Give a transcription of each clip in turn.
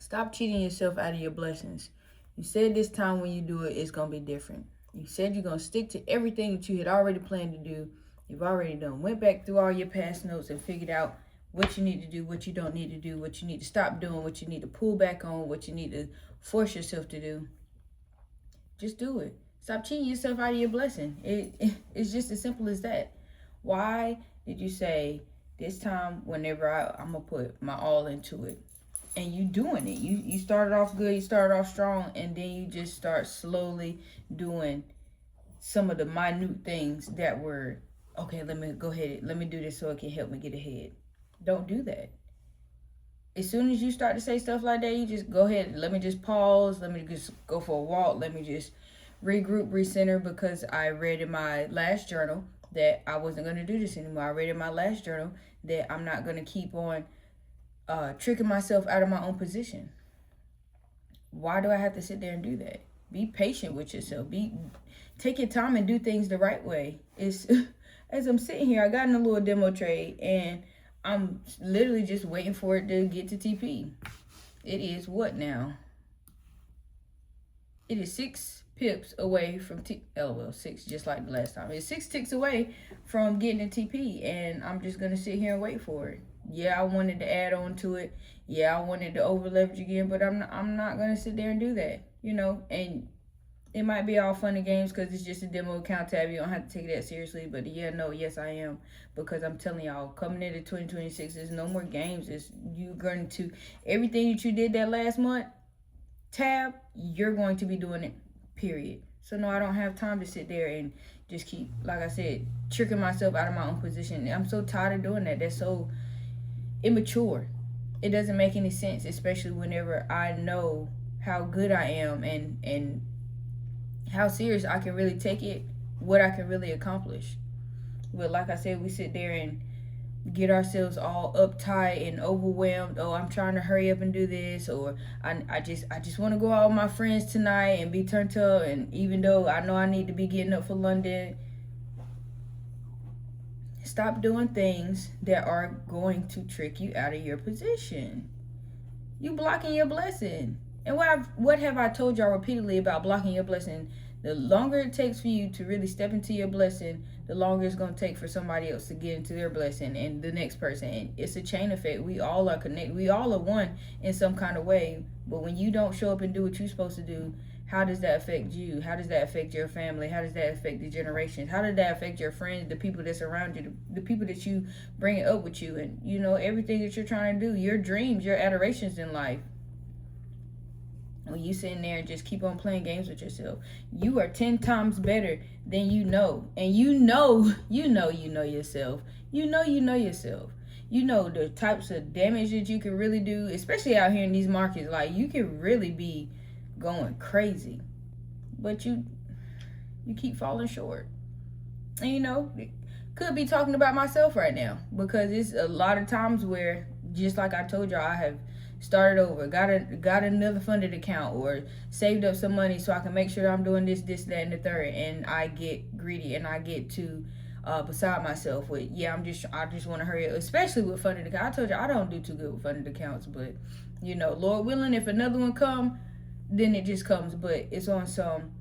Stop cheating yourself out of your blessings. You said this time when you do it, it's going to be different. You said you're going to stick to everything that you had already planned to do. You've already done. Went back through all your past notes and figured out what you need to do, what you don't need to do, what you need to stop doing, what you need to pull back on, what you need to force yourself to do. Just do it. Stop cheating yourself out of your blessing. It's just as simple as that. Why did you say this time whenever I'm going to put my all into it? And you doing it. You started off good, you started off strong, and then you just start slowly doing some of the minute things that were, okay, let me go ahead, let me do this so it can help me get ahead. Don't do that. As soon as you start to say stuff like that, you just go ahead, let me just pause, let me just go for a walk, let me just regroup, recenter, because I read in my last journal that I wasn't going to do this anymore. I read in my last journal that I'm not going to keep on tricking myself out of my own position. Why do I have to sit there and do that? Be patient with yourself. Take your time and do things the right way. It's as I'm sitting here, I got in a little demo trade and I'm literally just waiting for it to get to TP. It is what now? It is 6 pips away from LOL, 6, just like the last time. It's 6 ticks away from getting to TP, and I'm just gonna sit here and wait for it. Yeah, I wanted to add on to it. Yeah, I wanted to over leverage again, but I'm not gonna sit there and do that, and it might be all fun and games because it's just a demo account tab. You don't have to take that seriously, but yes, I am, because I'm telling y'all, coming into 2026, there's no more games. It's you going to everything that you did that last month tab, you're going to be doing it, period. So no, I don't have time to sit there and just keep, like I said, tricking myself out of my own position. I'm so tired of doing that. That's so immature. It doesn't make any sense, especially whenever I know how good I am and how serious I can really take it, what I can really accomplish. But like I said, we sit there and get ourselves all uptight and overwhelmed. Oh, I'm trying to hurry up and do this, or I just want to go out with my friends tonight and be turned up. And even though I know I need to be getting up for London, stop doing things that are going to trick you out of your position. You blocking your blessing. And what have I told y'all repeatedly about blocking your blessing? The longer it takes for you to really step into your blessing, the longer it's going to take for somebody else to get into their blessing and the next person. And it's a chain effect. We all are connected. We all are one in some kind of way. But when you don't show up and do what you're supposed to do, how does that affect you? How does that affect your family? How does that affect the generations? How does that affect your friends, the people that's around you, the people that you bring up with you, and everything that you're trying to do, your dreams, your adorations in life? When you sitting there and just keep on playing games with yourself, you are 10 times better than you know. And you know yourself. You know yourself. You know the types of damage that you can really do, especially out here in these markets. Like, you can really be going crazy. But you keep falling short. And could be talking about myself right now, because it's a lot of times where, just like I told y'all, I have started over, got another funded account, or saved up some money so I can make sure I'm doing this, that, and the third, and I get greedy and I get too beside myself with, I just want to hurry up, especially with funded accounts. I told you I don't do too good with funded accounts, but Lord willing, if another one come, then it just comes. But it's on some,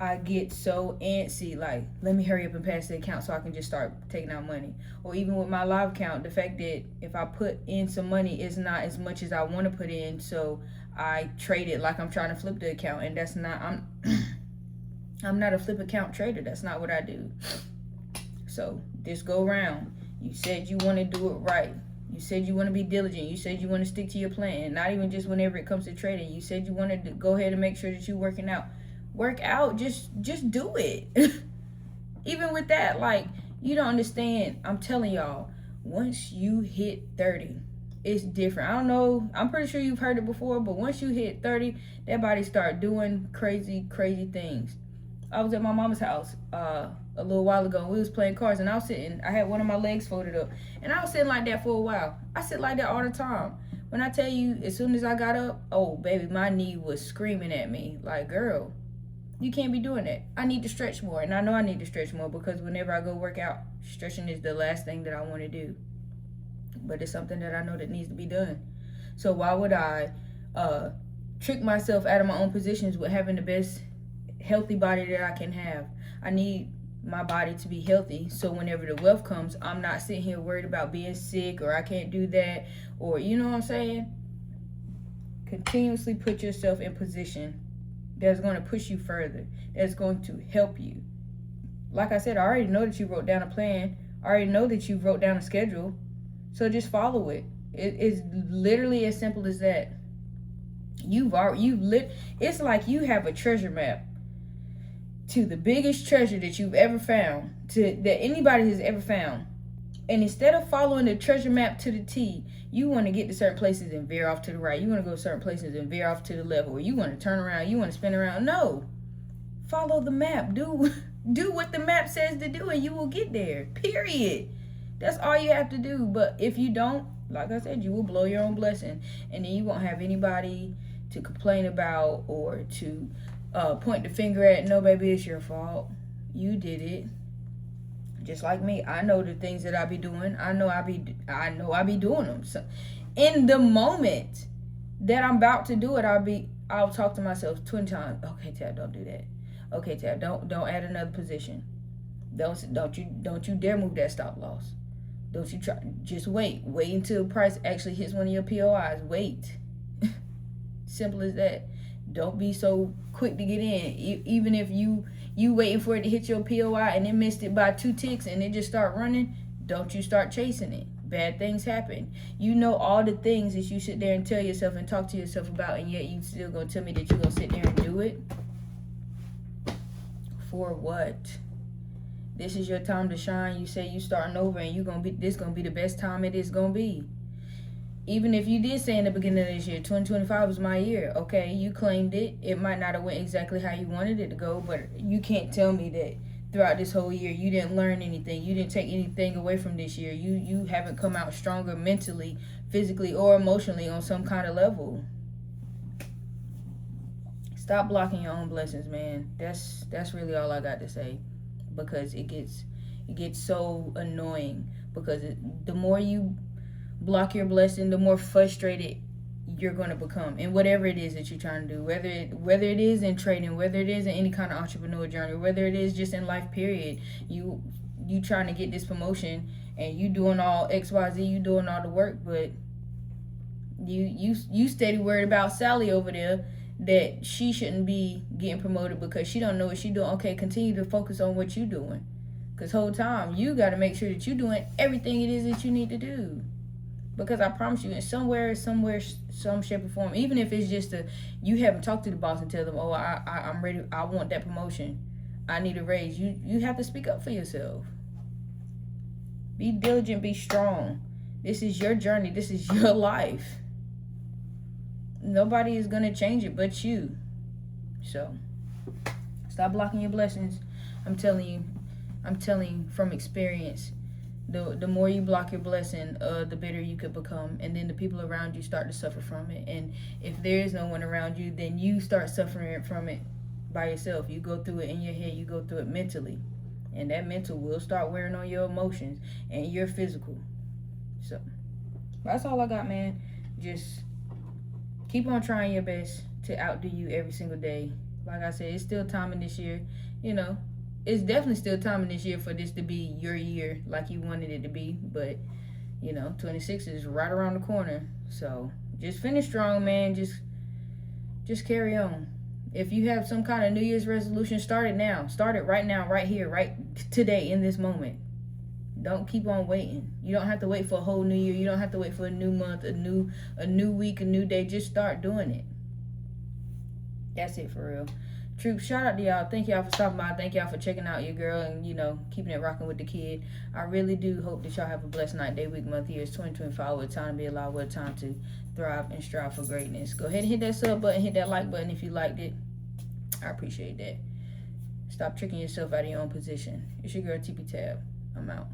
I get so antsy, like, let me hurry up and pass the account so I can just start taking out money. Or even with my live account, the fact that if I put in some money, it's not as much as I want to put in, so I trade it like I'm trying to flip the account, and that's not, I'm not a flip account trader. That's not what I do. So this go round, you said you want to do it right. You said you want to be diligent. You said you want to stick to your plan. Not even just whenever it comes to trading. You said you wanted to go ahead and make sure that you're working out. Work out, just do it. Even with that, like, you don't understand. I'm telling y'all, once you hit 30, it's different. I don't know, I'm pretty sure you've heard it before, but once you hit 30, that body start doing crazy things. I was at my mama's house a little while ago, and we was playing cards, and I had one of my legs folded up, and I was sitting like that for a while. I sit like that all the time. When I tell you, as soon as I got up, oh baby, my knee was screaming at me like, girl, you can't be doing that. I need to stretch more. And I know I need to stretch more, because whenever I go work out, stretching is the last thing that I want to do. But it's something that I know that needs to be done. So why would I trick myself out of my own positions with having the best healthy body that I can have. I need my body to be healthy, so whenever the wealth comes, I'm not sitting here worried about being sick, or I can't do that, or you know what I'm saying. Continuously put yourself in position that's going to push you further, that's going to help you. Like I said, I already know that you wrote down a plan. I already know that you wrote down a schedule, so just follow it. It's literally as simple as that. It's like you have a treasure map to the biggest treasure that you've ever found, that anybody has ever found. And instead of following the treasure map to the T, you want to get to certain places and veer off to the right. You want to go to certain places and veer off to the left, or you want to turn around, you want to spin around. No. Follow the map. Do what the map says to do, and you will get there. Period. That's all you have to do. But if you don't, like I said, you will blow your own blessing, and then you won't have anybody to complain about or to point the finger at. No, baby, it's your fault. You did it. Just like me, I know the things that I be doing. I know I be doing them. So, in the moment that I'm about to do it, I'll talk to myself 20 times. Okay, Tab, don't do that. Okay, Tab, don't add another position. Don't you dare move that stop loss. Don't you try. Just wait until the price actually hits one of your POIs. Wait. Simple as that. Don't be so quick to get in. Even if you waiting for it to hit your POI and it missed it by 2 ticks and it just start running, don't you start chasing it. Bad things happen. You know all the things that you sit there and tell yourself and talk to yourself about, and yet you still gonna tell me that you're gonna sit there and do it? For what? This is your time to shine. You say you starting over, and this gonna be the best time it is gonna be. Even if you did say in the beginning of this year, 2025 was my year, okay, you claimed it. It might not have went exactly how you wanted it to go, but you can't tell me that throughout this whole year you didn't learn anything. You didn't take anything away from this year. You haven't come out stronger mentally, physically, or emotionally on some kind of level. Stop blocking your own blessings, man. That's really all I got to say, because it gets so annoying, because the more you block your blessing, the more frustrated you're going to become in whatever it is that you're trying to do, whether it is in trading, whether it is in any kind of entrepreneur journey, whether it is just in life period. You trying to get this promotion and you doing all XYZ, you doing all the work, but you steady worried about Sally over there, that she shouldn't be getting promoted because she don't know what she doing. Okay, continue to focus on what you doing, because whole time you got to make sure that you're doing everything it is that you need to do. Because I promise you, in some shape or form, even if it's just you haven't talked to the boss and tell them, oh, I'm ready, I want that promotion, I need a raise. You have to speak up for yourself. Be diligent, be strong. This is your journey. This is your life. Nobody is going to change it but you. So, stop blocking your blessings. I'm telling you from experience. The more you block your blessing, the bitter you could become, and then the people around you start to suffer from it. And if there is no one around you, then you start suffering from it by yourself. You go through it in your head, you go through it mentally, and that mental will start wearing on your emotions and your physical. So that's all I got, man. Just keep on trying your best to outdo you every single day. Like I said, it's still time in this year, it's definitely still time in this year for this to be your year like you wanted it to be. But 26 is right around the corner, so just finish strong, man. Just carry on. If you have some kind of New Year's resolution, start it now. Start it right now, right here, right today, in this moment. Don't keep on waiting. You don't have to wait for a whole new year. You don't have to wait for a new month, a new week, a new day. Just start doing it. That's it for real. Troops, shout out to y'all. Thank y'all for stopping by. Thank y'all for checking out your girl and, keeping it rocking with the kid. I really do hope that y'all have a blessed night, day, week, month, year. It's 2025. What time to be alive. What time to thrive and strive for greatness. Go ahead and hit that sub button. Hit that like button if you liked it. I appreciate that. Stop tricking yourself out of your own position. It's your girl, TP Tab. I'm out.